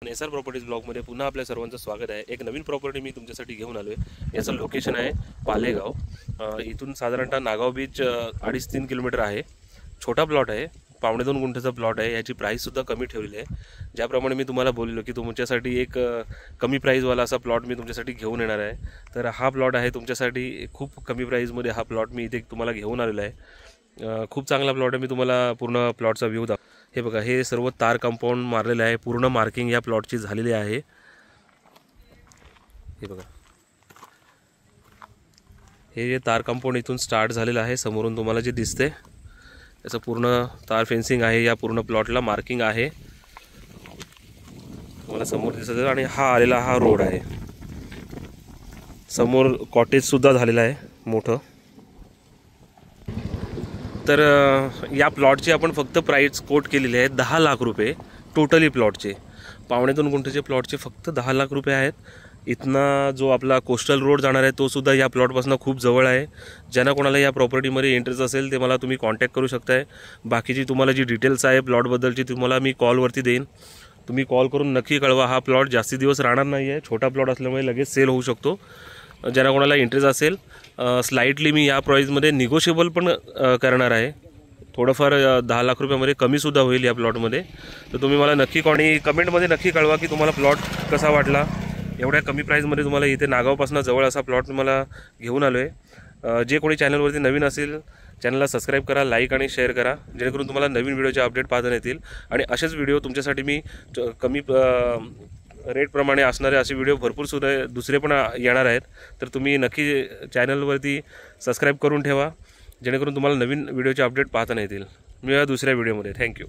SR properties ब्लॉगमध्ये पुन्हा आपल्या सर्वांचं स्वागत आहे। एक नवीन प्रॉपर्टी मी तुमच्यासाठी घेऊन आलो आहे। याचं लोकेशन आहे पालेगाव। इथून साधारणतः नागाव बीच 2.5-3 किलोमीटर आहे। छोटा प्लॉट आहे, 2.5 गुंठ्याचा प्लॉट आहे। याची प्राईससुद्धा कमी ठेवलेली आहे। ज्याप्रमाणे मी तुम्हाला बोललो की तुमच्यासाठी एक कमी प्राईजवाला असा प्लॉट मी तुमच्यासाठी घेऊन येणार आहे। तर हा प्लॉट आहे तुमच्यासाठी खूप कमी प्राईजमध्ये हा प्लॉट मी इथे तुम्हाला घेऊन आलेला आहे। खूप चांगला प्लॉट आहे। मी तुम्हाला पूर्ण प्लॉटचा व्ह्यू दाखवतो। हे बघा, हे सर्व तार कंपाऊंड मारलेले आहे। पूर्ण मार्किंग या प्लॉटची झालेली आहे। हे बघा, हे जे तार कंपाऊंड इथून स्टार्ट झालेलं आहे, समोरून तुम्हाला जे दिसते त्याचं पूर्ण तार फेन्सिंग आहे। या पूर्ण प्लॉटला मार्किंग आहे, तुम्हाला समोर दिसत आहे। आणि हा आलेला हा रोड आहे। समोर कॉटेज सुद्धा झालेला आहे मोठं। तर या प्लॉटची आपण फक्त प्राइस कोट केलेली आहे 10 लाख रुपये। टोटली प्लॉटचे 2.5 गुंठ्याचे प्लॉटचे फक्त 10 लाख रुपये आहेत। इथना जो आपला कोस्टल रोड जाणार आहे तो सुद्धा या प्लॉटपासून खूप जवळ आहे। ज्यांना कोणाला या प्रॉपर्टीमध्ये इंटरेस्ट असेल ते मला तुम्ही कॉन्टॅक्ट करू शकताय। बाकीची तुम्हाला जी डिटेल्स आहे प्लॉटबद्दलची तुम्हाला मी कॉलवरती देईन। तुम्ही कॉल करून नक्की कळवा। हा प्लॉट जास्ती दिवस राहणार नाही आहे, छोटा प्लॉट असल्यामुळे लगेच सेल होऊ शकतो। ज्यांना कोणाला इंटरेस्ट असेल स्लाइटली मी या प्राईजमध्ये निगोशिएबल पण करणार आहे। थोडंफार 10 लाख रुपयामध्ये कमीसुद्धा होईल या प्लॉटमध्ये। तर तुम्ही मला नक्की कमेंटमध्ये नक्की कळवा की तुम्हाला प्लॉट कसा वाटला। एवढ्या कमी प्राईजमध्ये तुम्हाला इथे नागावपासून जवळ असा प्लॉट तुम्हाला घेऊन आलो आहे। जे कोणी चॅनलवरती नवीन असेल चॅनलला सबस्क्राईब करा, लाईक आणि शेअर करा, जेणेकरून तुम्हाला नवीन व्हिडिओचे अपडेट पाहता येतील। आणि असेच व्हिडिओ तुमच्यासाठी मी कमी रेटप्रमाणे असणारे असे व्हिडिओ भरपूर सुद्धा दुसरे पण येणार आहेत। तर तुम्ही नक्की चॅनलवरती सबस्क्राईब करून ठेवा, जेणेकरून तुम्हाला नवीन व्हिडिओचे अपडेट पाहता येतील। मी दुसऱ्या व्हिडिओमध्ये। थँक्यू।